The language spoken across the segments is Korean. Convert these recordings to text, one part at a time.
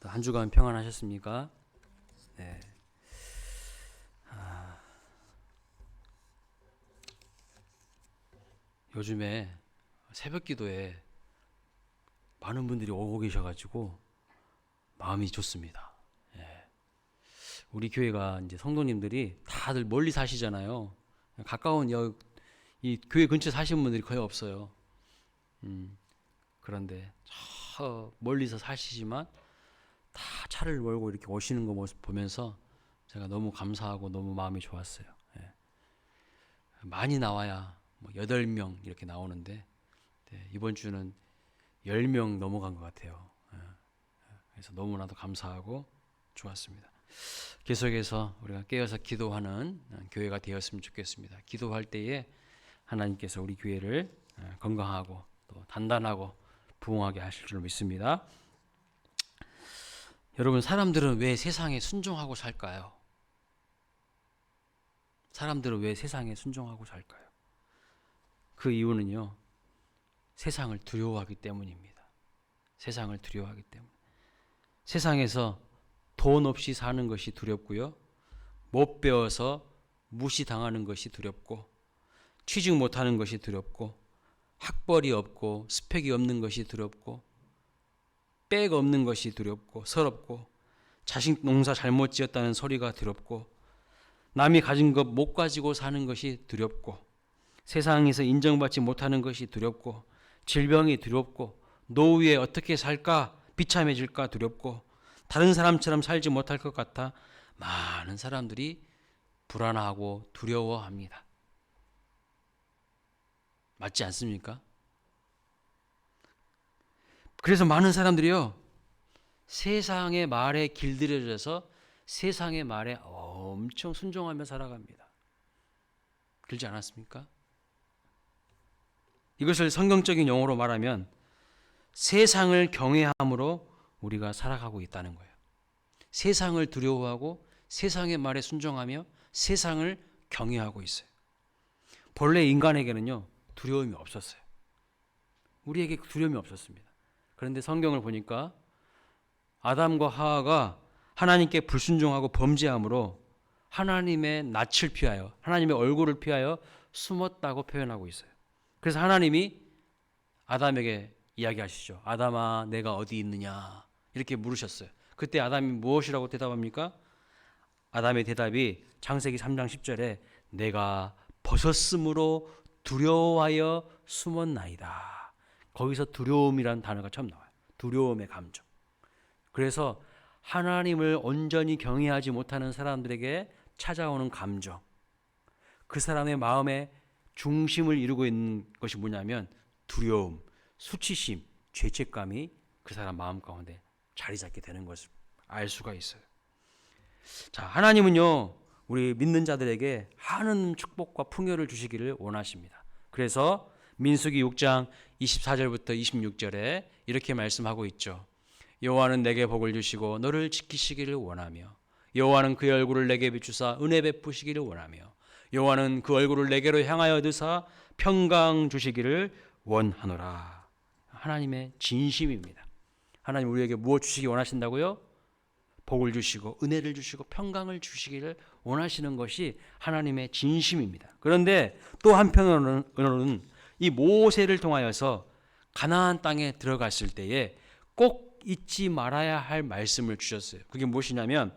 한 주간 평안하셨습니까? 네. 요즘에 새벽 기도에 많은 분들이 오고 계셔가지고 마음이 좋습니다. 예. 우리 교회가 이제 성도님들이 다들 멀리 사시잖아요. 가까운 이 교회 근처 사시는 분들이 거의 없어요. 그런데 저 멀리서 사시지만 다 차를 몰고 이렇게 오시는 거 모습 보면서 제가 너무 감사하고 너무 마음이 좋았어요. 예. 많이 나와야 뭐 8명 이렇게 나오는데 이번 주는 10명 넘어간 것 같아요. 그래서 너무나도 감사하고 좋았습니다. 계속해서 우리가 깨어서 기도하는 교회가 되었으면 좋겠습니다. 기도할 때에 하나님께서 우리 교회를 건강하고 또 단단하고 부흥하게 하실 줄 믿습니다. 여러분, 사람들은 왜 세상에 순종하고 살까요? 사람들은 왜 세상에 순종하고 살까요? 그 이유는요, 세상을 두려워하기 때문입니다. 세상을 두려워하기 때문에. 세상에서 돈 없이 사는 것이 두렵고요, 못 배워서 무시당하는 것이 두렵고, 취직 못하는 것이 두렵고, 학벌이 없고 스펙이 없는 것이 두렵고, 백 없는 것이 두렵고 서럽고, 자식 농사 잘못 지었다는 소리가 두렵고, 남이 가진 것 못 가지고 사는 것이 두렵고, 세상에서 인정받지 못하는 것이 두렵고, 질병이 두렵고, 노후에 어떻게 살까 비참해질까 두렵고, 다른 사람처럼 살지 못할 것 같아 많은 사람들이 불안하고 두려워합니다. 맞지 않습니까? 그래서 많은 사람들이요, 세상의 말에 길들여져서 세상의 말에 엄청 순종하며 살아갑니다. 그렇지 않았습니까? 이것을 성경적인 용어로 말하면 세상을 경외함으로 우리가 살아가고 있다는 거예요. 세상을 두려워하고 세상의 말에 순종하며 세상을 경외하고 있어요. 본래 인간에게는요, 두려움이 없었어요. 우리에게 두려움이 없었습니다. 그런데 성경을 보니까 아담과 하와가 하나님께 불순종하고 범죄함으로 하나님의 낯을 피하여, 하나님의 얼굴을 피하여 숨었다고 표현하고 있어요. 그래서 하나님이 아담에게 이야기하시죠. 아담아, 내가 어디 있느냐 이렇게 물으셨어요. 그때 아담이 무엇이라고 대답합니까? 아담의 대답이 창세기 3장 10절에 내가 벗었으므로 두려워하여 숨었나이다. 거기서 두려움이라는 단어가 처음 나와요. 두려움의 감정. 그래서 하나님을 온전히 경외하지 못하는 사람들에게 찾아오는 감정, 그 사람의 마음의 중심을 이루고 있는 것이 뭐냐면 두려움, 수치심, 죄책감이 그 사람 마음 가운데 자리 잡게 되는 것을 알 수가 있어요. 자, 하나님은요, 우리 믿는 자들에게 많은 축복과 풍요를 주시기를 원하십니다. 그래서 민수기 6장 24절부터 26절에 이렇게 말씀하고 있죠. 여호와는 내게 복을 주시고 너를 지키시기를 원하며, 여호와는 그의 얼굴을 내게 비추사 은혜 베푸시기를 원하며, 여호와는 그 얼굴을 내게로 향하여 드사 평강 주시기를 원하노라. 하나님의 진심입니다. 하나님 우리에게 무엇 주시기 원하신다고요? 복을 주시고 은혜를 주시고 평강을 주시기를 원하시는 것이 하나님의 진심입니다. 그런데 또 한편으로는 이 모세를 통하여서 가나안 땅에 들어갔을 때에 꼭 잊지 말아야 할 말씀을 주셨어요. 그게 무엇이냐면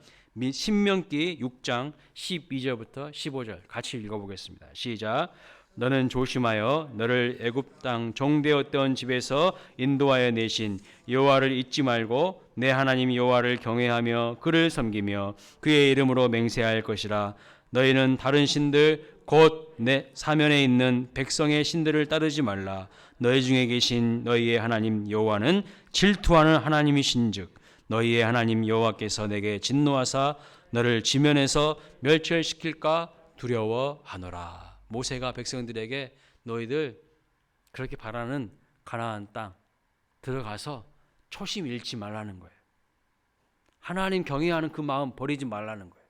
신명기 6장 12절부터 15절 같이 읽어보겠습니다. 시작. 너는 조심하여 너를 애굽 땅 종되었던 집에서 인도하여 내신 여호와를 잊지 말고 내 하나님 여호와를 경외하며 그를 섬기며 그의 이름으로 맹세할 것이라. 너희는 다른 신들 곧 내 사면에 있는 백성의 신들을 따르지 말라. 너희 중에 계신 너희의 하나님 여호와는 질투하는 하나님이신즉 너희의 하나님 여호와께서 내게 진노하사 너를 지면에서 멸절시킬까 두려워하노라. 모세가 백성들에게 너희들 그렇게 바라는 가나안 땅 들어가서 초심 잃지 말라는 거예요. 하나님 경외하는 그 마음 버리지 말라는 거예요.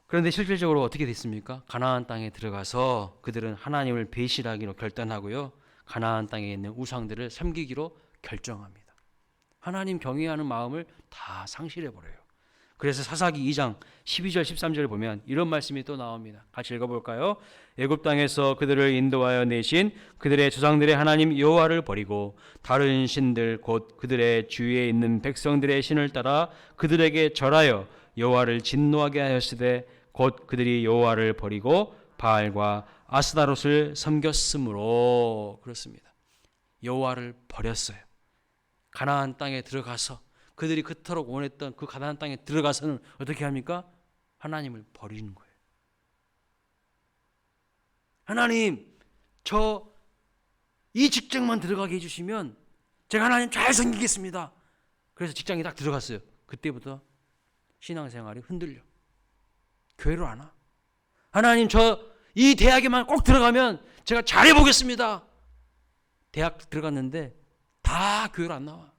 그런데 실질적으로 어떻게 됐습니까? 가나안 땅에 들어가서 그들은 하나님을 배신하기로 결단하고요, 가나안 땅에 있는 우상들을 섬기기로 결정합니다. 하나님 경외하는 마음을 다 상실해버려요. 그래서 사사기 2장 12절 13절을 보면 이런 말씀이 또 나옵니다. 같이 읽어볼까요? 애굽 땅에서 그들을 인도하여 내신 그들의 조상들의 하나님 여호와를 버리고 다른 신들 곧 그들의 주위에 있는 백성들의 신을 따라 그들에게 절하여 여호와를 진노하게 하였으되 곧 그들이 여호와를 버리고 바알과 아스다롯을 섬겼으므로. 그렇습니다. 여호와를 버렸어요. 가나안 땅에 들어가서 그들이 그토록 원했던 그 가나안 땅에 들어가서는 어떻게 합니까? 하나님을 버리는 거예요. 하나님, 저 이 직장만 들어가게 해주시면 제가 하나님 잘 섬기겠습니다. 그래서 직장에 딱 들어갔어요. 그때부터 신앙생활이 흔들려. 교회로 안 와. 하나님, 저 이 대학에만 꼭 들어가면 제가 잘해보겠습니다. 대학 들어갔는데 다 교회로 안 나와.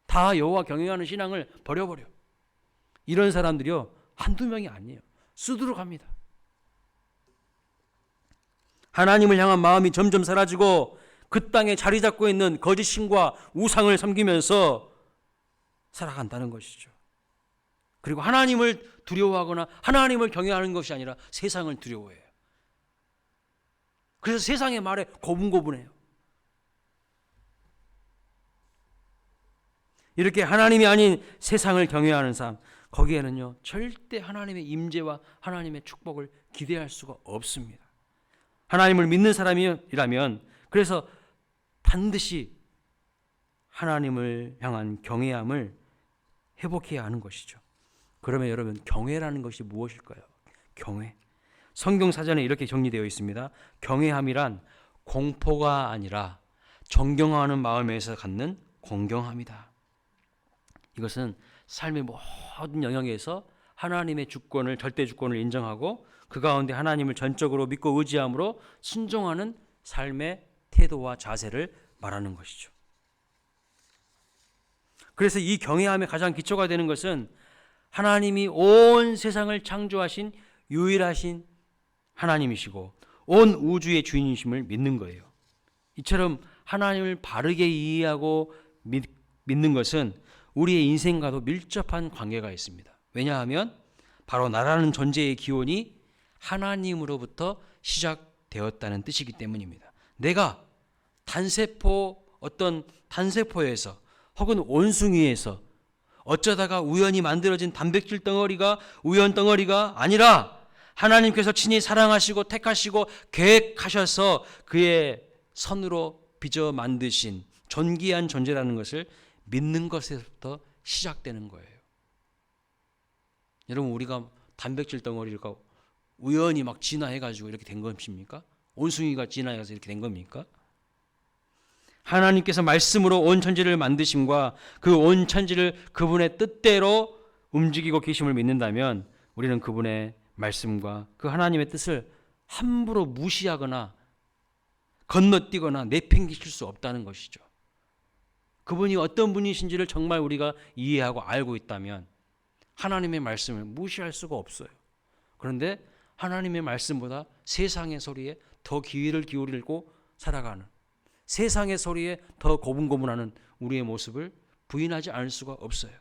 다 여호와 경외하는 신앙을 버려버려. 이런 사람들이요, 한두 명이 아니에요. 수두룩합니다. 하나님을 향한 마음이 점점 사라지고 그 땅에 자리 잡고 있는 거짓 신과 우상을 섬기면서 살아간다는 것이죠. 그리고 하나님을 두려워하거나 하나님을 경외하는 것이 아니라 세상을 두려워해요. 그래서 세상의 말에 고분고분해요. 이렇게 하나님이 아닌 세상을 경외하는 삶, 거기에는요 절대 하나님의 임재와 하나님의 축복을 기대할 수가 없습니다. 하나님을 믿는 사람이라면 그래서 반드시 하나님을 향한 경외함을 회복해야 하는 것이죠. 그러면 여러분, 경외라는 것이 무엇일까요? 경외. 성경 사전에 이렇게 정리되어 있습니다. 경외함이란 공포가 아니라 존경하는 마음에서 갖는 공경함이다. 이것은 삶의 모든 영역에서 하나님의 주권을, 절대 주권을 인정하고 그 가운데 하나님을 전적으로 믿고 의지함으로 순종하는 삶의 태도와 자세를 말하는 것이죠. 그래서 이 경외함의 가장 기초가 되는 것은 하나님이 온 세상을 창조하신 유일하신 하나님이시고 온 우주의 주인이심을 믿는 거예요. 이처럼 하나님을 바르게 이해하고 믿는 것은 우리의 인생과도 밀접한 관계가 있습니다. 왜냐하면 바로 나라는 존재의 기원이 하나님으로부터 시작되었다는 뜻이기 때문입니다. 내가 어떤 단세포에서 혹은 원숭이에서 어쩌다가 우연히 만들어진 단백질 덩어리가 우연 덩어리가 아니라 하나님께서 친히 사랑하시고 택하시고 계획하셔서 그의 선으로 빚어 만드신 존귀한 존재라는 것을 믿는 것에서부터 시작되는 거예요. 여러분, 우리가 단백질 덩어리가 우연히 막 진화해가지고 이렇게 된 것입니까? 원숭이가 진화해서 이렇게 된 겁니까? 하나님께서 말씀으로 온 천지를 만드심과 그 온 천지를 그분의 뜻대로 움직이고 계심을 믿는다면 우리는 그분의 말씀과 그 하나님의 뜻을 함부로 무시하거나 건너뛰거나 내팽개칠 수 없다는 것이죠. 그분이 어떤 분이신지를 정말 우리가 이해하고 알고 있다면 하나님의 말씀을 무시할 수가 없어요. 그런데 하나님의 말씀보다 세상의 소리에 더 귀를 기울이고 살아가는, 세상의 소리에 더 고분고분하는 우리의 모습을 부인하지 않을 수가 없어요.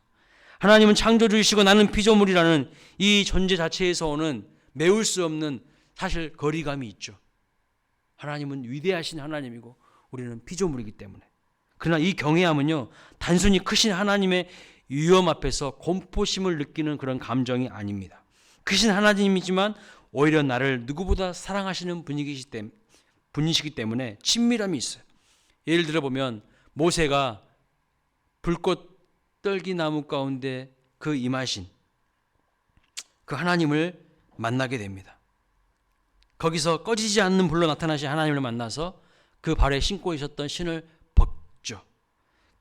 하나님은 창조주이시고 나는 피조물이라는 이 존재 자체에서 오는 메울 수 없는 사실 거리감이 있죠. 하나님은 위대하신 하나님이고 우리는 피조물이기 때문에. 그러나 이 경외함은요, 단순히 크신 하나님의 위엄 앞에서 공포심을 느끼는 그런 감정이 아닙니다. 크신 하나님이지만 오히려 나를 누구보다 사랑하시는 분이시기 때문에 친밀함이 있어요. 예를 들어 보면 모세가 불꽃 떨기나무 가운데 그 임하신 그 하나님을 만나게 됩니다. 거기서 꺼지지 않는 불로 나타나신 하나님을 만나서 그 발에 신고 있었던 신을 벗죠.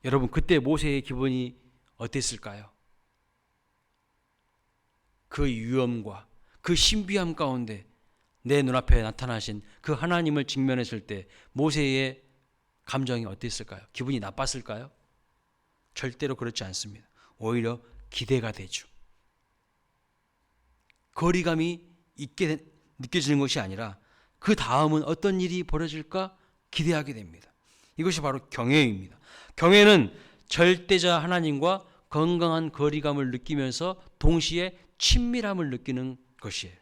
여러분, 그때 모세의 기분이 어땠을까요? 그 위엄과 그 신비함 가운데 내 눈앞에 나타나신 그 하나님을 직면했을 때 모세의 감정이 어땠을까요? 기분이 나빴을까요? 절대로 그렇지 않습니다. 오히려 기대가 되죠. 거리감이 있게 느껴지는 것이 아니라 그 다음은 어떤 일이 벌어질까 기대하게 됩니다. 이것이 바로 경외입니다. 경외는 절대자 하나님과 건강한 거리감을 느끼면서 동시에 친밀함을 느끼는 것이에요.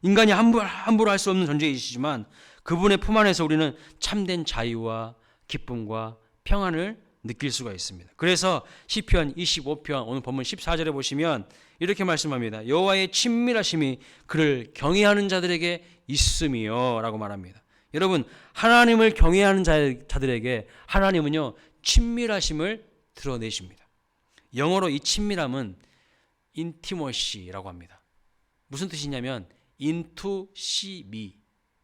인간이 함부로 할 수 없는 존재이시지만 그분의 품 안에서 우리는 참된 자유와 기쁨과 평안을 느낄 수가 있습니다. 그래서 시편 25편 오늘 본문 14절에 보시면 이렇게 말씀합니다. 여호와의 친밀하심이 그를 경외하는 자들에게 있음이요 라고 말합니다. 여러분, 하나님을 경외하는 자들에게 하나님은요 친밀하심을 드러내십니다. 영어로 이 친밀함은 intimacy라고 합니다. 무슨 뜻이냐면 into see me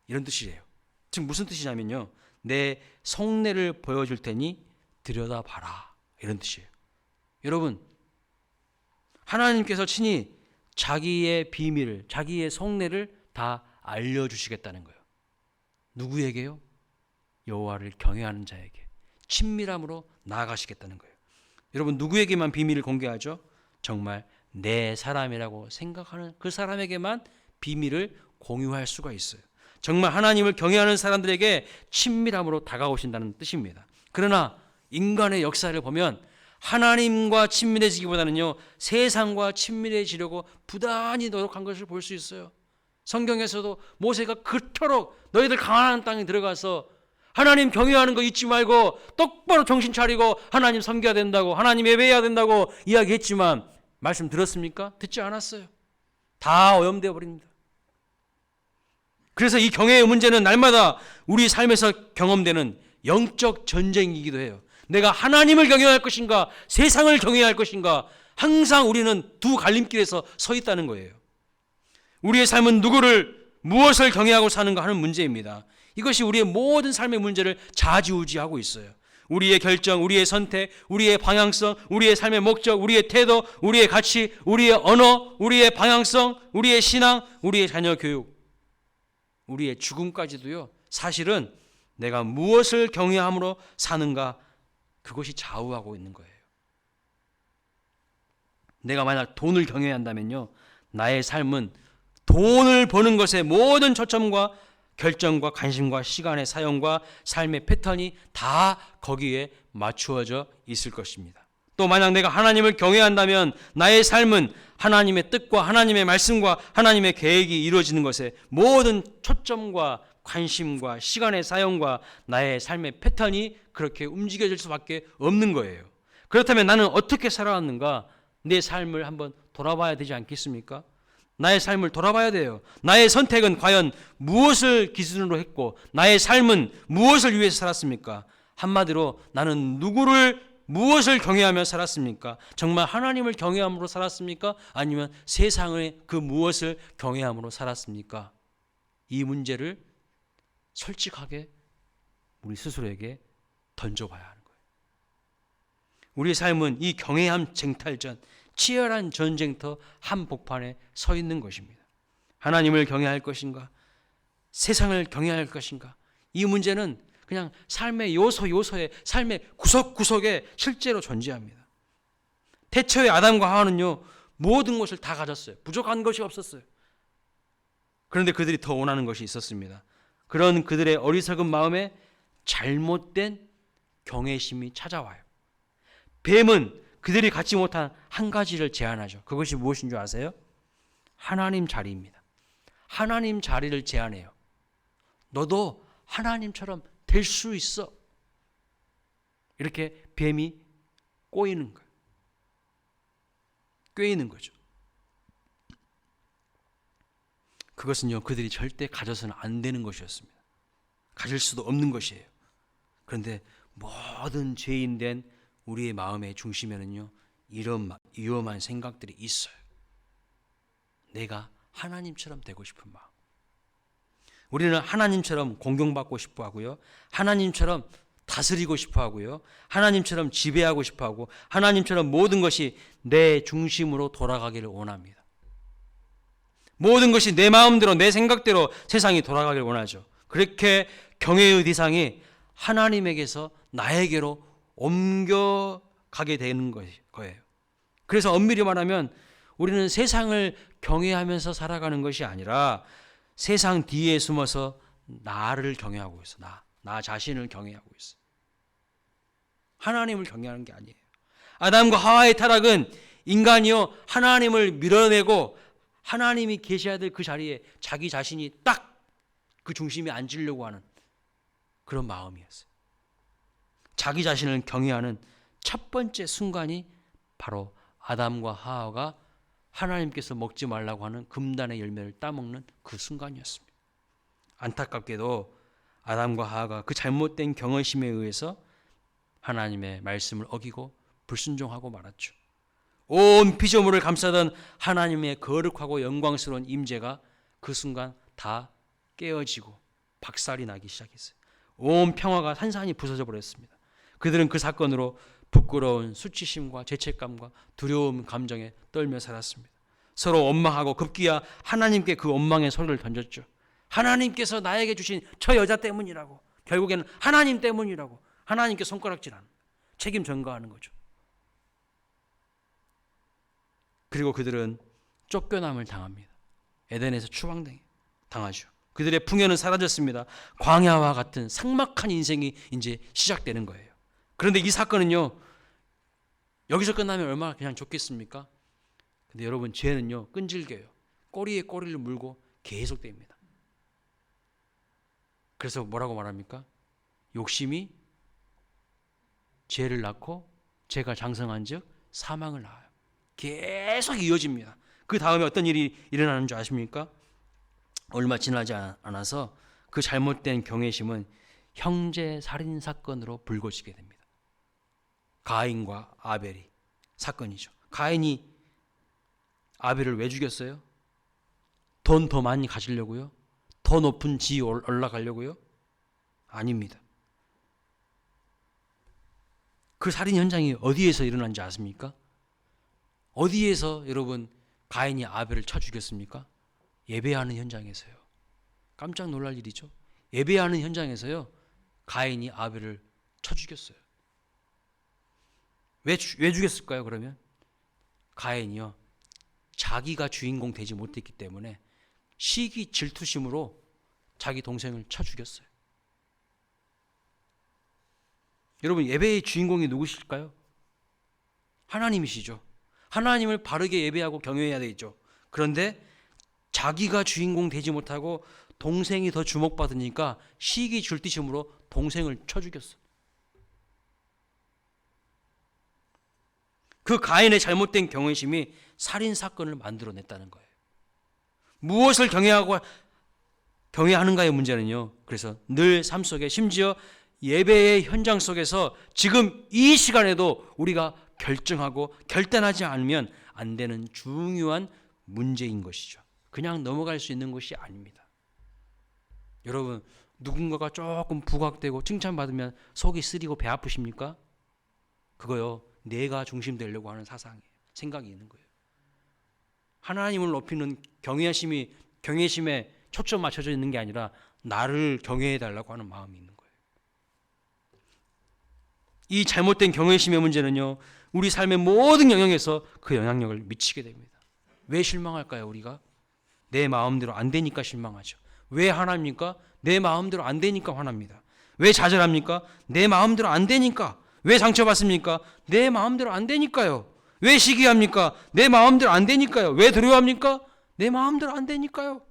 이런 뜻이래요. 즉 무슨 뜻이냐면요, 내 속내를 보여줄 테니 들여다봐라 이런 뜻이에요. 여러분, 하나님께서 친히 자기의 비밀을, 자기의 속내를 다 알려주시겠다는 거예요. 누구에게요? 여호와를 경외하는 자에게 친밀함으로 나아가시겠다는 거예요. 여러분, 누구에게만 비밀을 공개하죠? 정말 내 사람이라고 생각하는 그 사람에게만 비밀을 공유할 수가 있어요. 정말 하나님을 경외하는 사람들에게 친밀함으로 다가오신다는 뜻입니다. 그러나 인간의 역사를 보면 하나님과 친밀해지기보다는요 세상과 친밀해지려고 부단히 노력한 것을 볼 수 있어요. 성경에서도 모세가 그토록 너희들 가나안 땅에 들어가서 하나님 경외하는 거 잊지 말고 똑바로 정신 차리고 하나님 섬겨야 된다고, 하나님 예배해야 된다고 이야기했지만 말씀 들었습니까? 듣지 않았어요. 다 오염되어 버립니다. 그래서 이 경외의 문제는 날마다 우리 삶에서 경험되는 영적 전쟁이기도 해요. 내가 하나님을 경외할 것인가 세상을 경외할 것인가, 항상 우리는 두 갈림길에서 서 있다는 거예요. 우리의 삶은 무엇을 경외하고 사는가 하는 문제입니다. 이것이 우리의 모든 삶의 문제를 좌지우지하고 있어요. 우리의 결정, 우리의 선택, 우리의 방향성, 우리의 삶의 목적, 우리의 태도, 우리의 가치, 우리의 언어, 우리의 방향성, 우리의 신앙, 우리의 자녀 교육, 우리의 죽음까지도요 사실은 내가 무엇을 경외함으로 사는가, 그것이 좌우하고 있는 거예요. 내가 만약 돈을 경외한다면요 나의 삶은 돈을 버는 것에 모든 초점과 결정과 관심과 시간의 사용과 삶의 패턴이 다 거기에 맞추어져 있을 것입니다. 또 만약 내가 하나님을 경외한다면 나의 삶은 하나님의 뜻과 하나님의 말씀과 하나님의 계획이 이루어지는 것에 모든 초점과 관심과 시간의 사용과 나의 삶의 패턴이 그렇게 움직여질 수밖에 없는 거예요. 그렇다면 나는 어떻게 살아왔는가, 내 삶을 한번 돌아봐야 되지 않겠습니까? 나의 삶을 돌아봐야 돼요. 나의 선택은 과연 무엇을 기준으로 했고 나의 삶은 무엇을 위해서 살았습니까? 한마디로 나는 무엇을 경외하며 살았습니까? 정말 하나님을 경외함으로 살았습니까? 아니면 세상의 그 무엇을 경외함으로 살았습니까? 이 문제를 솔직하게 우리 스스로에게 던져봐야 하는 거예요. 우리의 삶은 이 경외함 쟁탈전, 치열한 전쟁터 한복판에 서 있는 것입니다. 하나님을 경외할 것인가, 세상을 경외할 것인가, 이 문제는 그냥 삶의 요소에, 삶의 구석구석에 실제로 존재합니다. 태초의 아담과 하와는요 모든 것을 다 가졌어요. 부족한 것이 없었어요. 그런데 그들이 더 원하는 것이 있었습니다. 그런 그들의 어리석은 마음에 잘못된 경외심이 찾아와요. 뱀은 그들이 갖지 못한 한 가지를 제안하죠. 그것이 무엇인 줄 아세요? 하나님 자리입니다. 하나님 자리를 제안해요. 너도 하나님처럼 될 수 있어. 이렇게 뱀이 꼬이는 거예요. 꿰이는 거죠. 그것은요 그들이 절대 가져서는 안 되는 것이었습니다. 가질 수도 없는 것이에요. 그런데 모든 죄인된 우리의 마음의 중심에는요 이런 위험한 생각들이 있어요. 내가 하나님처럼 되고 싶은 마음. 우리는 하나님처럼 공경받고 싶어 하고요, 하나님처럼 다스리고 싶어 하고요, 하나님처럼 지배하고 싶어 하고, 하나님처럼 모든 것이 내 중심으로 돌아가기를 원합니다. 모든 것이 내 마음대로, 내 생각대로 세상이 돌아가기를 원하죠. 그렇게 경외의 대상이 하나님에게서 나에게로 옮겨가게 되는 거예요. 그래서 엄밀히 말하면 우리는 세상을 경외하면서 살아가는 것이 아니라 세상 뒤에 숨어서 나를 경외하고 있어. 나 자신을 경외하고 있어. 하나님을 경외하는 게 아니에요. 아담과 하와의 타락은 인간이요 하나님을 밀어내고 하나님이 계셔야 될 그 자리에 자기 자신이 딱 그 중심에 앉으려고 하는 그런 마음이었어요. 자기 자신을 경외하는 첫 번째 순간이 바로 아담과 하와가 하나님께서 먹지 말라고 하는 금단의 열매를 따먹는 그 순간이었습니다. 안타깝게도 아담과 하와가 그 잘못된 경외심에 의해서 하나님의 말씀을 어기고 불순종하고 말았죠. 온 피조물을 감싸던 하나님의 거룩하고 영광스러운 임재가 그 순간 다 깨어지고 박살이 나기 시작했어요. 온 평화가 산산이 부서져 버렸습니다. 그들은 그 사건으로 부끄러운 수치심과 죄책감과 두려움 감정에 떨며 살았습니다. 서로 원망하고 급기야 하나님께 그 원망의 소리를 던졌죠. 하나님께서 나에게 주신 저 여자 때문이라고, 결국에는 하나님 때문이라고 하나님께 손가락질하는, 책임 전가하는 거죠. 그리고 그들은 쫓겨남을 당합니다. 에덴에서 추방당하죠. 그들의 풍요는 사라졌습니다. 광야와 같은 삭막한 인생이 이제 시작되는 거예요. 그런데 이 사건은요, 여기서 끝나면 얼마나 그냥 좋겠습니까? 근데 여러분, 죄는요 끈질겨요. 꼬리에 꼬리를 물고 계속됩니다. 그래서 뭐라고 말합니까? 욕심이 죄를 낳고 죄가 장성한 즉 사망을 낳아요. 계속 이어집니다. 그 다음에 어떤 일이 일어나는 줄 아십니까? 얼마 지나지 않아서 그 잘못된 경외심은 형제 살인 사건으로 불거지게 됩니다. 가인과 아벨이 사건이죠. 가인이 아벨을 왜 죽였어요? 돈 더 많이 가지려고요? 더 높은 지위 올라가려고요? 아닙니다. 그 살인 현장이 어디에서 일어난지 아십니까? 어디에서 여러분 가인이 아벨을 쳐 죽였습니까? 예배하는 현장에서요. 깜짝 놀랄 일이죠. 예배하는 현장에서요 가인이 아벨을 쳐 죽였어요. 왜 죽였을까요? 그러면 가인이요 자기가 주인공 되지 못했기 때문에 시기 질투심으로 자기 동생을 쳐 죽였어요. 여러분, 예배의 주인공이 누구실까요? 하나님이시죠. 하나님을 바르게 예배하고 경외해야 되겠죠. 그런데 자기가 주인공 되지 못하고 동생이 더 주목받으니까 시기 질투심으로 동생을 쳐 죽였어. 그 가인의 잘못된 경외심이 살인 사건을 만들어냈다는 거예요. 무엇을 경외하는가의 문제는요. 그래서 늘 삶 속에, 심지어 예배의 현장 속에서 지금 이 시간에도 우리가 결정하고 결단하지 않으면 안 되는 중요한 문제인 것이죠. 그냥 넘어갈 수 있는 것이 아닙니다. 여러분, 누군가가 조금 부각되고 칭찬받으면 속이 쓰리고 배 아프십니까? 그거요, 내가 중심 되려고 하는 사상이에요. 생각이 있는 거예요. 하나님을 높이는 경외심에 초점 맞춰져 있는 게 아니라 나를 경외해 달라고 하는 마음이 있는 거예요. 이 잘못된 경외심의 문제는요, 우리 삶의 모든 영역에서 그 영향력을 미치게 됩니다. 왜 실망할까요? 우리가 내 마음대로 안 되니까 실망하죠. 왜 화납니까? 내 마음대로 안 되니까 화납니다. 왜 좌절합니까? 내 마음대로 안 되니까. 왜 상처받습니까? 내 마음대로 안 되니까요. 왜 시기합니까? 내 마음대로 안 되니까요. 왜 두려워합니까? 내 마음대로 안 되니까요.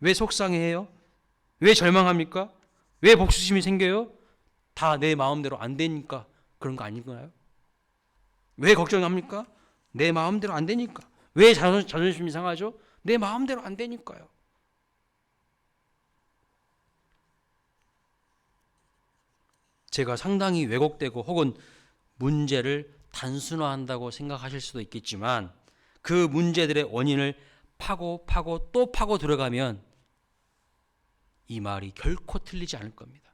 왜 속상해해요? 왜 절망합니까? 왜 복수심이 생겨요? 다 내 마음대로 안 되니까 그런 거 아닌가요? 왜 걱정합니까? 내 마음대로 안 되니까. 왜 자존심이 상하죠? 내 마음대로 안 되니까요. 제가 상당히 왜곡되고 혹은 문제를 단순화한다고 생각하실 수도 있겠지만 그 문제들의 원인을 파고 또 파고 들어가면 이 말이 결코 틀리지 않을 겁니다.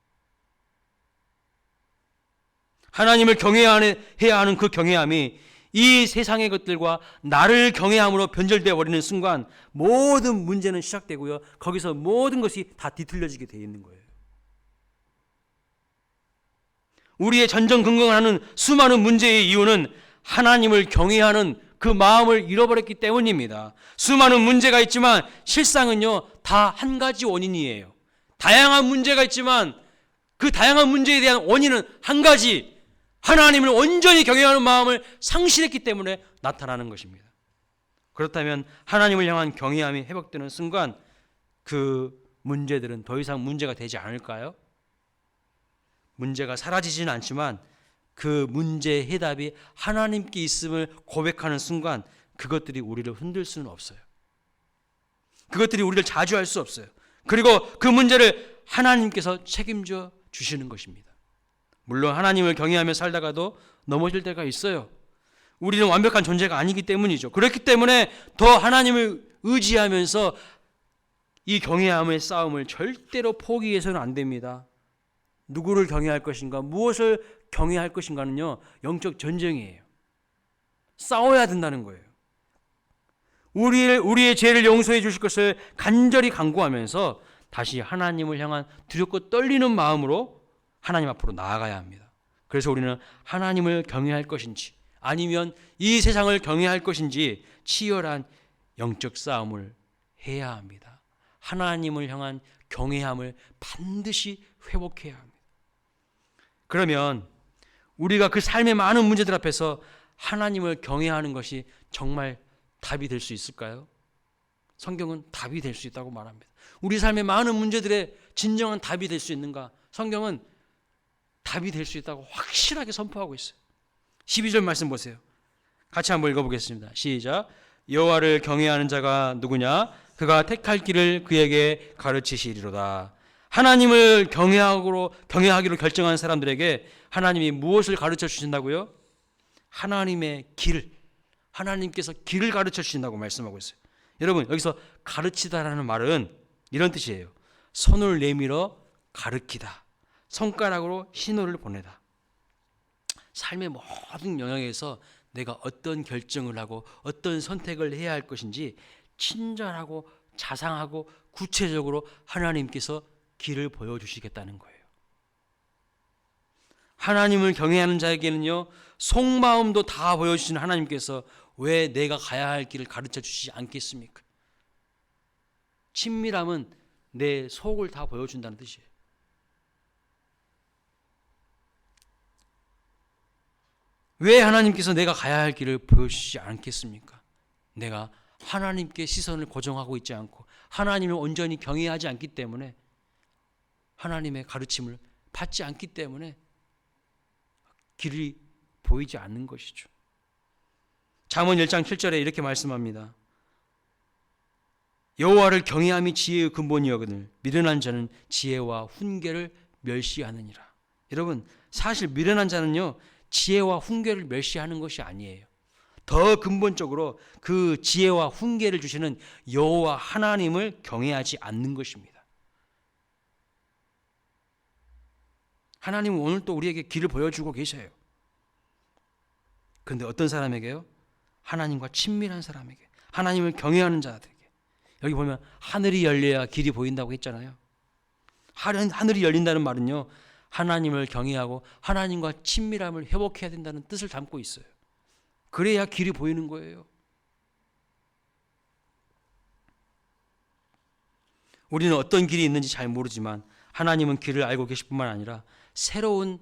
하나님을 경외해야 하는 그 경외함이 이 세상의 것들과 나를 경외함으로 변절되어 버리는 순간 모든 문제는 시작되고요. 거기서 모든 것이 다 뒤틀려지게 되어 있는 거예요. 우리의 전전긍긍하는 수많은 문제의 이유는 하나님을 경외하는 그 마음을 잃어버렸기 때문입니다. 수많은 문제가 있지만 실상은요 다 한 가지 원인이에요. 다양한 문제가 있지만 그 다양한 문제에 대한 원인은 한 가지, 하나님을 온전히 경외하는 마음을 상실했기 때문에 나타나는 것입니다. 그렇다면 하나님을 향한 경외함이 회복되는 순간 그 문제들은 더 이상 문제가 되지 않을까요? 문제가 사라지지는 않지만 그 문제의 해답이 하나님께 있음을 고백하는 순간 그것들이 우리를 흔들 수는 없어요. 그것들이 우리를 자주할 수 없어요. 그리고 그 문제를 하나님께서 책임져 주시는 것입니다. 물론 하나님을 경외하며 살다가도 넘어질 때가 있어요. 우리는 완벽한 존재가 아니기 때문이죠. 그렇기 때문에 더 하나님을 의지하면서 이 경외함의 싸움을 절대로 포기해서는 안 됩니다. 누구를 경외할 것인가, 무엇을 경외할 것인가는요, 영적 전쟁이에요. 싸워야 된다는 거예요. 우리의 죄를 용서해 주실 것을 간절히 간구하면서 다시 하나님을 향한 두렵고 떨리는 마음으로 하나님 앞으로 나아가야 합니다. 그래서 우리는 하나님을 경외할 것인지 아니면 이 세상을 경외할 것인지 치열한 영적 싸움을 해야 합니다. 하나님을 향한 경외함을 반드시 회복해야 합니다. 그러면 우리가 그 삶의 많은 문제들 앞에서 하나님을 경외하는 것이 정말 답이 될 수 있을까요? 성경은 답이 될 수 있다고 말합니다. 우리 삶의 많은 문제들의 진정한 답이 될 수 있는가? 성경은 답이 될 수 있다고 확실하게 선포하고 있어요. 12절 말씀 보세요. 같이 한번 읽어보겠습니다. 시작. 여호와를 경외하는 자가 누구냐? 그가 택할 길을 그에게 가르치시리로다. 하나님을 경외하기로 결정한 사람들에게 하나님이 무엇을 가르쳐 주신다고요? 하나님의 길, 하나님께서 길을 가르쳐 주신다고 말씀하고 있어요. 여러분, 여기서 가르치다라는 말은 이런 뜻이에요. 손을 내밀어 가르치다, 손가락으로 신호를 보내다. 삶의 모든 영역에서 내가 어떤 결정을 하고 어떤 선택을 해야 할 것인지 친절하고 자상하고 구체적으로 하나님께서 길을 보여주시겠다는 거예요. 하나님을 경외하는 자에게는요, 속마음도 다 보여주시는 하나님께서 왜 내가 가야 할 길을 가르쳐 주시지 않겠습니까? 친밀함은 내 속을 다 보여준다는 뜻이에요. 왜 하나님께서 내가 가야 할 길을 보여주시지 않겠습니까? 내가 하나님께 시선을 고정하고 있지 않고 하나님을 온전히 경외하지 않기 때문에, 하나님의 가르침을 받지 않기 때문에 길이 보이지 않는 것이죠. 잠언 1장 7절에 이렇게 말씀합니다. 여호와를 경외함이 지혜의 근본이거늘 미련한 자는 지혜와 훈계를 멸시하느니라. 여러분, 사실 미련한 자는요, 지혜와 훈계를 멸시하는 것이 아니에요. 더 근본적으로 그 지혜와 훈계를 주시는 여호와 하나님을 경외하지 않는 것입니다. 하나님은 오늘 또 우리에게 길을 보여주고 계셔요. 그런데 어떤 사람에게요? 하나님과 친밀한 사람에게, 하나님을 경외하는 자들에게. 여기 보면 하늘이 열려야 길이 보인다고 했잖아요. 하늘이 열린다는 말은요, 하나님을 경외하고 하나님과 친밀함을 회복해야 된다는 뜻을 담고 있어요. 그래야 길이 보이는 거예요. 우리는 어떤 길이 있는지 잘 모르지만 하나님은 길을 알고 계실 뿐만 아니라 새로운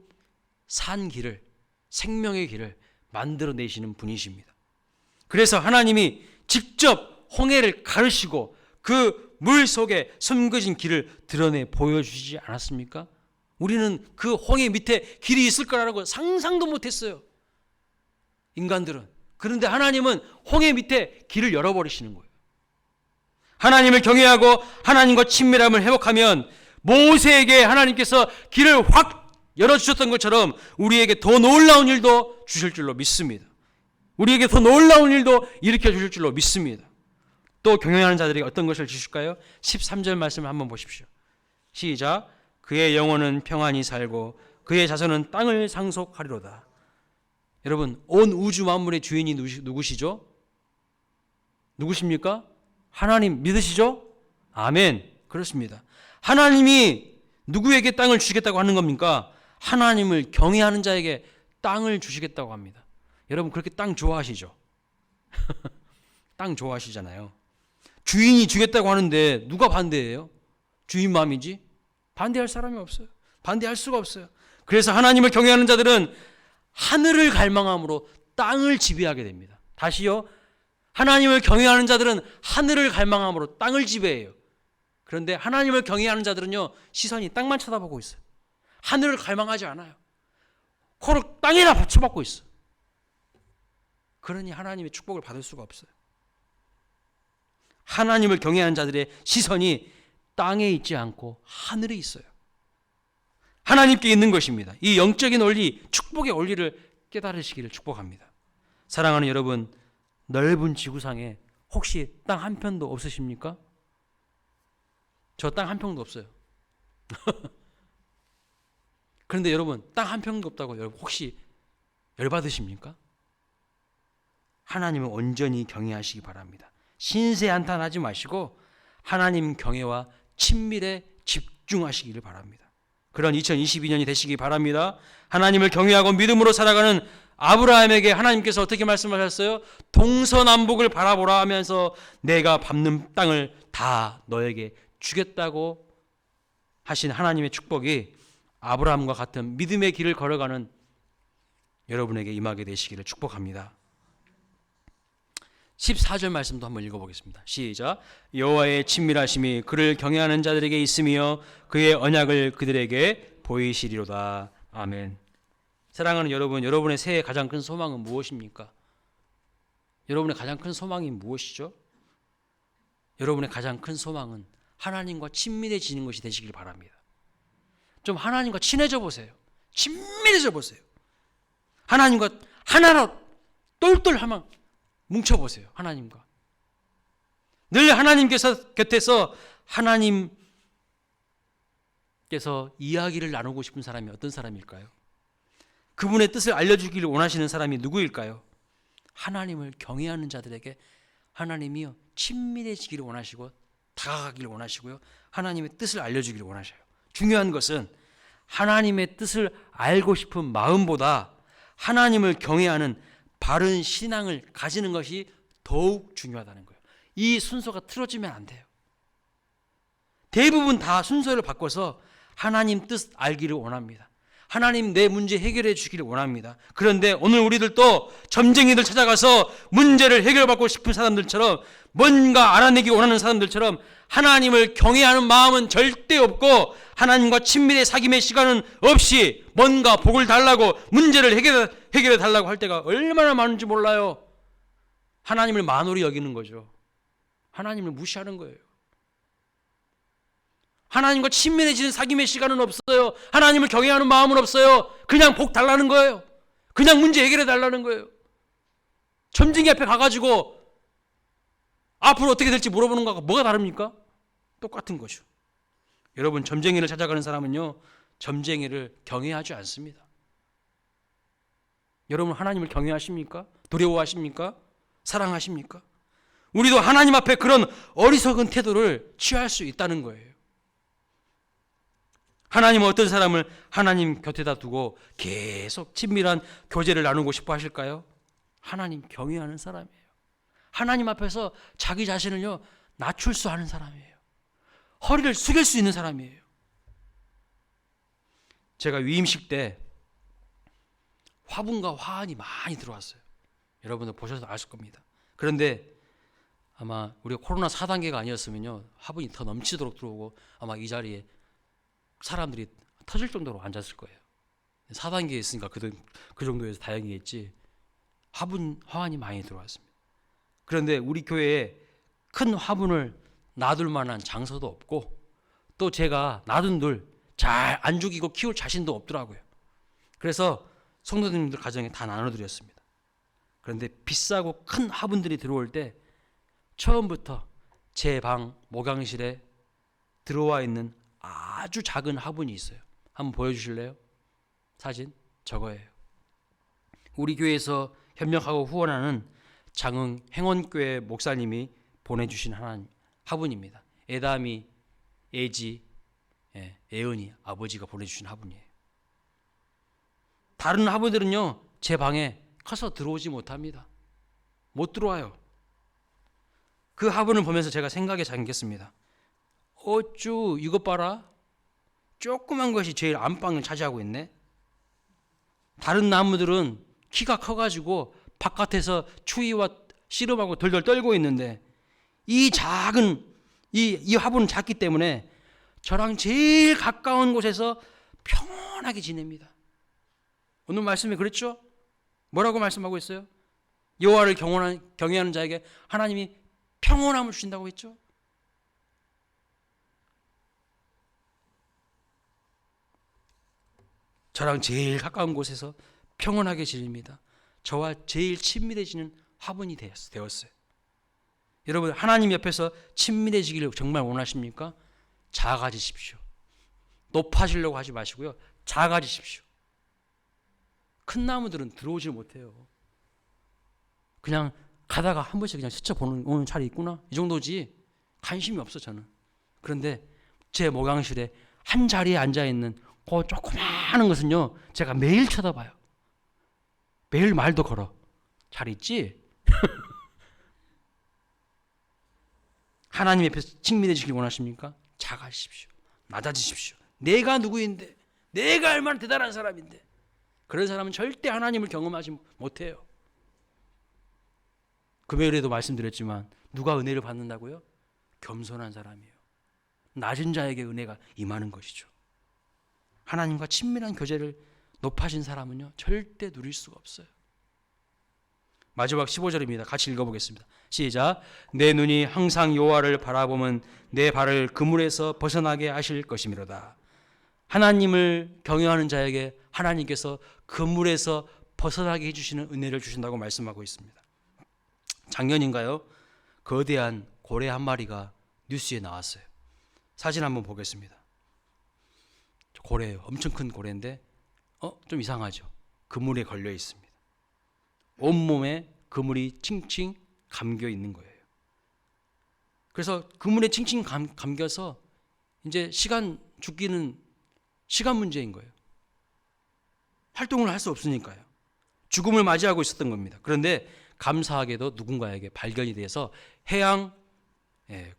산 길을, 생명의 길을 만들어내시는 분이십니다. 그래서 하나님이 직접 홍해를 가르시고 그 물 속에 숨겨진 길을 드러내 보여주시지 않았습니까? 우리는 그 홍해 밑에 길이 있을 거라고 상상도 못했어요, 인간들은. 그런데 하나님은 홍해 밑에 길을 열어버리시는 거예요. 하나님을 경외하고 하나님과 친밀함을 회복하면 모세에게 하나님께서 길을 확 열어주셨던 것처럼 우리에게 더 놀라운 일도 주실 줄로 믿습니다. 우리에게 더 놀라운 일도 일으켜 주실 줄로 믿습니다. 또 경외하는 자들에게 어떤 것을 주실까요? 13절 말씀을 한번 보십시오. 시작. 그의 영혼은 평안히 살고 그의 자손은 땅을 상속하리로다. 여러분, 온 우주 만물의 주인이 누구시죠? 누구십니까? 하나님 믿으시죠? 아멘. 그렇습니다. 하나님이 누구에게 땅을 주시겠다고 하는 겁니까? 하나님을 경외하는 자에게 땅을 주시겠다고 합니다. 여러분, 그렇게 땅 좋아하시죠? 땅 좋아하시잖아요. 주인이 주겠다고 하는데 누가 반대해요? 주인 마음이지 반대할 사람이 없어요. 반대할 수가 없어요. 그래서 하나님을 경외하는 자들은 하늘을 갈망함으로 땅을 지배하게 됩니다. 다시요. 하나님을 경외하는 자들은 하늘을 갈망함으로 땅을 지배해요. 그런데 하나님을 경외하는 자들은요, 시선이 땅만 쳐다보고 있어요. 하늘을 갈망하지 않아요. 코를 땅에다 받쳐받고 있어요. 그러니 하나님의 축복을 받을 수가 없어요. 하나님을 경외하는 자들의 시선이 땅에 있지 않고 하늘에 있어요. 하나님께 있는 것입니다. 이 영적인 원리, 축복의 원리를 깨달으시기를 축복합니다. 사랑하는 여러분, 넓은 지구상에 혹시 땅 한 편도 없으십니까? 저 땅 한 평도 없어요. 그런데 여러분, 땅 한 평도 없다고 여러분 혹시 열받으십니까? 하나님을 온전히 경외하시기 바랍니다. 신세 한탄하지 마시고 하나님 경외와 친밀에 집중하시기를 바랍니다. 그런 2022년이 되시기 바랍니다. 하나님을 경외하고 믿음으로 살아가는 아브라함에게 하나님께서 어떻게 말씀하셨어요? 동서남북을 바라보라 하면서 내가 밟는 땅을 다 너에게 주겠다고 하신 하나님의 축복이 아브라함과 같은 믿음의 길을 걸어가는 여러분에게 임하게 되시기를 축복합니다. 14절 말씀도 한번 읽어보겠습니다. 시작. 여호와의 친밀하심이 그를 경외하는 자들에게 있으며 그의 언약을 그들에게 보이시리로다. 아멘. 사랑하는 여러분, 여러분의 새해 가장 큰 소망은 무엇입니까? 여러분의 가장 큰 소망이 무엇이죠? 여러분의 가장 큰 소망은 하나님과 친밀해지는 것이 되시길 바랍니다. 좀 하나님과 친해져 보세요. 친밀해져 보세요. 하나님과 하나로 똘똘 하면 뭉쳐보세요. 하나님과. 늘 하나님께서 곁에서 하나님께서 이야기를 나누고 싶은 사람이 어떤 사람일까요? 그분의 뜻을 알려주기를 원하시는 사람이 누구일까요? 하나님을 경외하는 자들에게 하나님이요 친밀해지기를 원하시고 다가가기를 원하시고요. 하나님의 뜻을 알려주기를 원하셔요. 중요한 것은 하나님의 뜻을 알고 싶은 마음보다 하나님을 경외하는 바른 신앙을 가지는 것이 더욱 중요하다는 거예요. 이 순서가 틀어지면 안 돼요. 대부분 다 순서를 바꿔서 하나님 뜻 알기를 원합니다. 하나님 내 문제 해결해 주기를 원합니다. 그런데 오늘 우리들도 점쟁이들 찾아가서 문제를 해결받고 싶은 사람들처럼 뭔가 알아내기 원하는 사람들처럼 하나님을 경외하는 마음은 절대 없고 하나님과 친밀의 사귐의 시간은 없이 뭔가 복을 달라고 문제를 해결해 달라고 할 때가 얼마나 많은지 몰라요. 하나님을 만홀히 여기는 거죠. 하나님을 무시하는 거예요. 하나님과 친밀해지는 사귐의 시간은 없어요. 하나님을 경외하는 마음은 없어요. 그냥 복 달라는 거예요. 그냥 문제 해결해 달라는 거예요. 점쟁이 앞에 가가지고 앞으로 어떻게 될지 물어보는 거하고 뭐가 다릅니까? 똑같은 거죠. 여러분, 점쟁이를 찾아가는 사람은요 점쟁이를 경외하지 않습니다. 여러분, 하나님을 경외하십니까? 두려워하십니까? 사랑하십니까? 우리도 하나님 앞에 그런 어리석은 태도를 취할 수 있다는 거예요. 하나님은 어떤 사람을 하나님 곁에다 두고 계속 친밀한 교제를 나누고 싶어 하실까요? 하나님 경외하는 사람이에요. 하나님 앞에서 자기 자신을요 낮출 수 하는 사람이에요. 허리를 숙일 수 있는 사람이에요. 제가 위임식 때 화분과 화환이 많이 들어왔어요. 여러분들 보셔서 아실 겁니다. 그런데 아마 우리가 코로나 4단계가 아니었으면요 화분이 더 넘치도록 들어오고 아마 이 자리에 사람들이 터질 정도로 앉았을 거예요. 4단계에 있으니까 그 정도에서 다행이겠지. 화환이 많이 들어왔습니다. 그런데 우리 교회에 큰 화분을 놔둘 만한 장소도 없고 또 제가 놔둔들 잘 안 죽이고 키울 자신도 없더라고요. 그래서 성도님들 가정에 다 나눠드렸습니다. 그런데 비싸고 큰 화분들이 들어올 때 처음부터 제 방 목욕실에 들어와 있는 아주 작은 화분이 있어요. 한번 보여주실래요? 사진 저거예요. 우리 교회에서 협력하고 후원하는 장흥 행원교회 목사님이 보내주신 하나님 화분입니다. 애담이, 애지, 애은이 아버지가 보내주신 화분이에요. 다른 화분들은요 제 방에 커서 들어오지 못합니다. 못 들어와요. 그 화분을 보면서 제가 생각에 잠겼습니다. 어쭈 이것 봐라. 조그만 것이 제일 안방을 차지하고 있네. 다른 나무들은 키가 커가지고 바깥에서 추위와 씨름하고 덜덜 떨고 있는데 이 작은 이 화분은 작기 때문에 저랑 제일 가까운 곳에서 평온하게 지냅니다. 오늘 말씀에 그랬죠? 뭐라고 말씀하고 있어요? 여호와를 경외하는 자에게 하나님이 평온함을 주신다고 했죠? 저랑 제일 가까운 곳에서 평온하게 지냅니다. 저와 제일 친밀해지는 화분이 되었어요. 여러분, 하나님 옆에서 친밀해지기를 정말 원하십니까? 작아지십시오. 높아지려고 하지 마시고요. 작아지십시오. 큰 나무들은 들어오질 못해요. 그냥 가다가 한 번씩 그냥 스쳐보는 오늘 자리 있구나 이 정도지 관심이 없어 저는. 그런데 제 목양실에 한 자리에 앉아있는 그 조그마한 것은요 제가 매일 쳐다봐요. 매일 말도 걸어. 잘 있지? 하나님 앞에서 친밀해지길 원하십니까? 작아지십시오. 낮아지십시오. 내가 누구인데, 내가 얼마나 대단한 사람인데, 그런 사람은 절대 하나님을 경험하지 못해요. 금요일에도 말씀드렸지만 누가 은혜를 받는다고요? 겸손한 사람이에요. 낮은 자에게 은혜가 임하는 것이죠. 하나님과 친밀한 교제를 높아진 사람은요 절대 누릴 수가 없어요. 마지막 15절입니다. 같이 읽어보겠습니다. 시작. 내 눈이 항상 여호와를 바라보면 내 발을 그물에서 벗어나게 하실 것이미로다. 하나님을 경외하는 자에게 하나님께서 그물에서 벗어나게 해주시는 은혜를 주신다고 말씀하고 있습니다. 작년인가요? 거대한 고래 한 마리가 뉴스에 나왔어요. 사진 한번 보겠습니다. 고래예요. 엄청 큰 고래인데 좀 이상하죠. 그물에 걸려 있습니다. 온몸에 그물이 칭칭 감겨 있는 거예요. 그래서 그물에 칭칭 감겨서 이제 죽기는 시간 문제인 거예요. 활동을 할 수 없으니까요. 죽음을 맞이하고 있었던 겁니다. 그런데 감사하게도 누군가에게 발견이 돼서 해양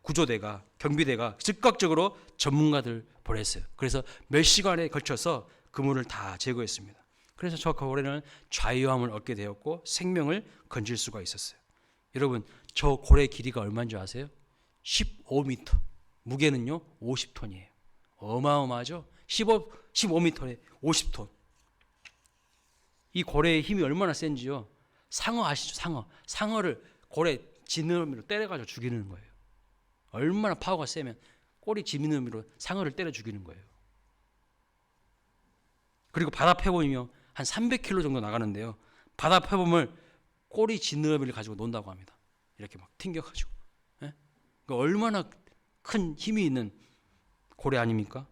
구조대가 경비대가 즉각적으로 전문가들 보냈어요. 그래서 몇 시간에 걸쳐서 그물을 다 제거했습니다. 그래서 저 고래는 자유함을 얻게 되었고 생명을 건질 수가 있었어요. 여러분, 저 고래 길이가 얼마인 줄 아세요? 15m. 무게는요 50톤이에요. 어마어마하죠? 15m에 50톤. 이 고래의 힘이 얼마나 센지요. 상어 아시죠? 상어를 고래 지느러미로 때려가지고 죽이는 거예요. 얼마나 파워가 세면 꼬리 지느러미로 상어를 때려 죽이는 거예요. 그리고 바다 표범이요 한 300km 정도 나가는데요. 바다 표범을 꼬리 지느러미를 가지고 논다고 합니다. 이렇게 막 튕겨가지고. 예? 그러니까 얼마나 큰 힘이 있는 고래 아닙니까?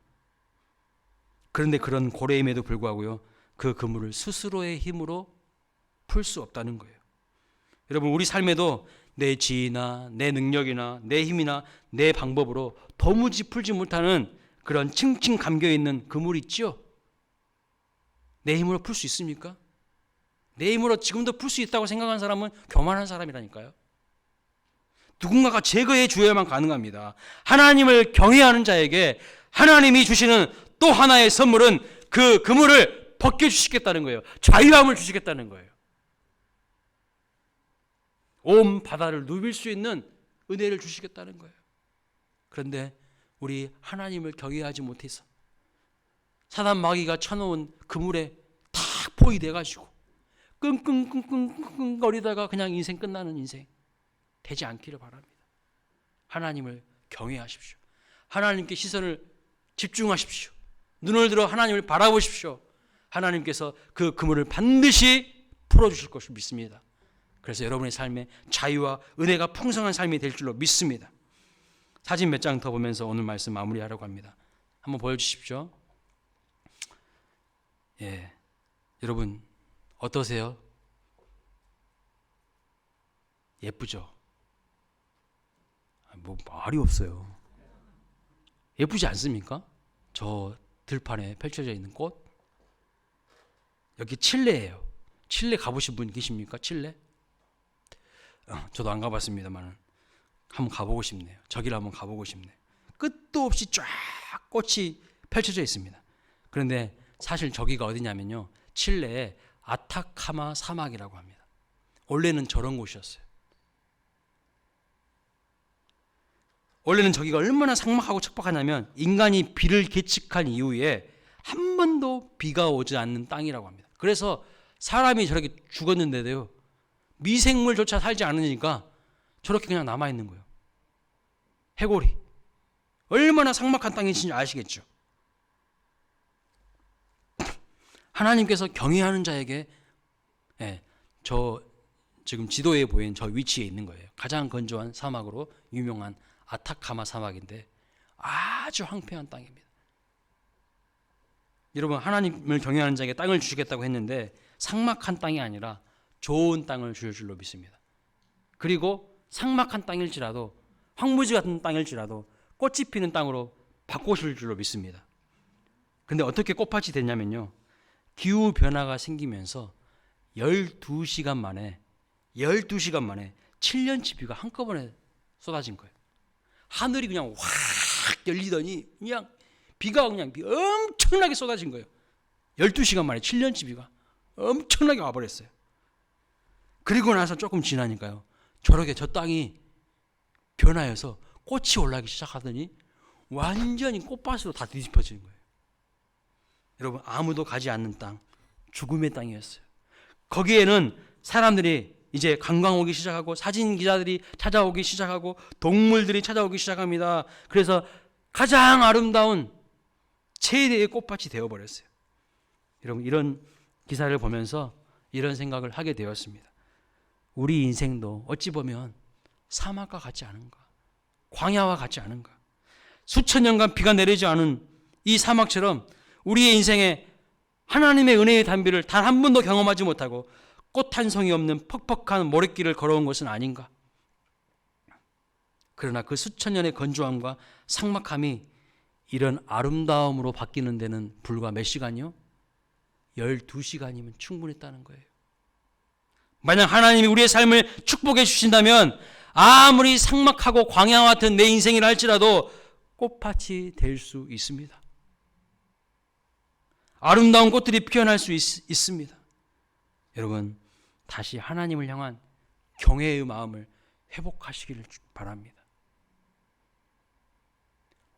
그런데 그런 고래임에도 불구하고요. 그 그물을 스스로의 힘으로 풀 수 없다는 거예요. 여러분, 우리 삶에도 내 지혜나 내 능력이나 내 힘이나 내 방법으로 도무지 풀지 못하는 그런 칭칭 감겨있는 그물이 있죠. 내 힘으로 풀 수 있습니까? 내 힘으로 지금도 풀 수 있다고 생각하는 사람은 교만한 사람이라니까요. 누군가가 제거해 주어야만 가능합니다. 하나님을 경외하는 자에게 하나님이 주시는 또 하나의 선물은 그 그물을 벗겨주시겠다는 거예요. 자유함을 주시겠다는 거예요. 온 바다를 누빌 수 있는 은혜를 주시겠다는 거예요. 그런데 우리 하나님을 경외하지 못해서 사단 마귀가 쳐놓은 그물에 다 포위돼가지고 끙끙끙끙끙거리다가 그냥 인생 끝나는 인생 되지 않기를 바랍니다. 하나님을 경외하십시오. 하나님께 시선을 집중하십시오. 눈을 들어 하나님을 바라보십시오. 하나님께서 그 그물을 반드시 풀어주실 것을 믿습니다. 그래서 여러분의 삶에 자유와 은혜가 풍성한 삶이 될 줄로 믿습니다. 사진 몇 장 더 보면서 오늘 말씀 마무리하려고 합니다. 한번 보여주십시오. 예, 여러분 어떠세요? 예쁘죠? 뭐 말이 없어요. 예쁘지 않습니까? 저 들판에 펼쳐져 있는 꽃. 여기 칠레예요. 칠레 가보신 분 계십니까? 칠레? 저도 안 가봤습니다만 한번 가보고 싶네요. 저기를 한번 가보고 싶네요. 끝도 없이 쫙 꽃이 펼쳐져 있습니다. 그런데 사실 저기가 어디냐면요, 칠레의 아타카마 사막이라고 합니다. 원래는 저런 곳이었어요. 원래는 저기가 얼마나 삭막하고 척박하냐면 인간이 비를 계측한 이후에 한 번도 비가 오지 않는 땅이라고 합니다. 그래서 사람이 저렇게 죽었는데도요, 미생물조차 살지 않으니까 저렇게 그냥 남아있는 거예요. 해골이. 얼마나 삭막한 땅인지 아시겠죠? 하나님께서 경외하는 자에게, 저 지금 지도에 보이는 저 위치에 있는 거예요. 가장 건조한 사막으로 유명한 아타카마 사막인데 아주 황폐한 땅입니다. 여러분, 하나님을 경외하는 자에게 땅을 주시겠다고 했는데 삭막한 땅이 아니라 좋은 땅을 주실 줄로 믿습니다. 그리고 삭막한 땅일지라도, 황무지 같은 땅일지라도 꽃이 피는 땅으로 바꾸실 줄로 믿습니다. 근데 어떻게 꽃밭이 됐냐면요, 기후 변화가 생기면서 12시간 만에 7년치 비가 한꺼번에 쏟아진 거예요. 하늘이 그냥 확 열리더니 그냥 비가 엄청나게 쏟아진 거예요. 12시간 만에 7년치 비가 엄청나게 와버렸어요. 그리고 나서 조금 지나니까요, 저렇게 저 땅이 변화해서 꽃이 올라오기 시작하더니 완전히 꽃밭으로 다 뒤집어지는 거예요. 여러분, 아무도 가지 않는 땅, 죽음의 땅이었어요. 거기에는 사람들이 이제 관광 오기 시작하고 사진 기자들이 찾아오기 시작하고 동물들이 찾아오기 시작합니다. 그래서 가장 아름다운 최대의 꽃밭이 되어버렸어요. 여러분, 이런 기사를 보면서 이런 생각을 하게 되었습니다. 우리 인생도 어찌 보면 사막과 같지 않은가, 광야와 같지 않은가. 수천 년간 비가 내리지 않은 이 사막처럼 우리의 인생에 하나님의 은혜의 단비를 단 한 번도 경험하지 못하고 꽃 한 송이 없는 퍽퍽한 모래길을 걸어온 것은 아닌가. 그러나 그 수천 년의 건조함과 삭막함이 이런 아름다움으로 바뀌는 데는 불과 몇 시간이요? 12시간이면 충분했다는 거예요. 만약 하나님이 우리의 삶을 축복해 주신다면 아무리 삭막하고 광야와 같은 내 인생이라 할지라도 꽃밭이 될 수 있습니다. 아름다운 꽃들이 피어날 수 있습니다. 여러분, 다시 하나님을 향한 경외의 마음을 회복하시기를 바랍니다.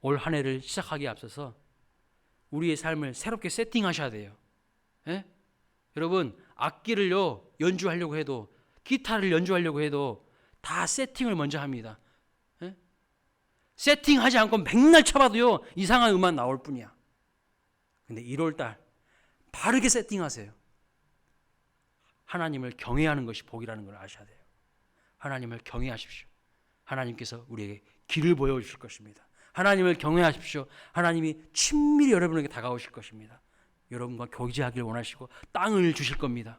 올 한 해를 시작하기에 앞서서 우리의 삶을 새롭게 세팅하셔야 돼요. 예? 여러분, 악기를요 연주하려고 해도, 기타를 연주하려고 해도 다 세팅을 먼저 합니다. 예? 세팅하지 않고 맨날 쳐봐도요 이상한 음악 나올 뿐이야. 근데 1월달 바르게 세팅하세요. 하나님을 경외하는 것이 복이라는 걸 아셔야 돼요. 하나님을 경외하십시오. 하나님께서 우리에게 길을 보여주실 것입니다. 하나님을 경외하십시오. 하나님이 친밀히 여러분에게 다가오실 것입니다. 여러분과 교제하기를 원하시고 땅을 주실 겁니다.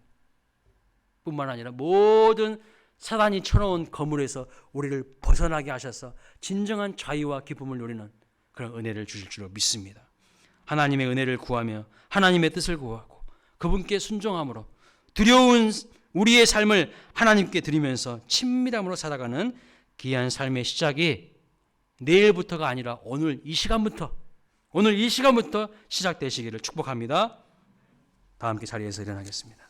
뿐만 아니라 모든 사단이 쳐놓은 거물에서 우리를 벗어나게 하셔서 진정한 자유와 기쁨을 누리는 그런 은혜를 주실 줄로 믿습니다. 하나님의 은혜를 구하며 하나님의 뜻을 구하고 그분께 순종함으로 두려운 우리의 삶을 하나님께 드리면서 친밀함으로 살아가는 귀한 삶의 시작이 내일부터가 아니라 오늘 이 시간부터 시작되시기를 축복합니다. 다 함께 자리에서 일어나겠습니다.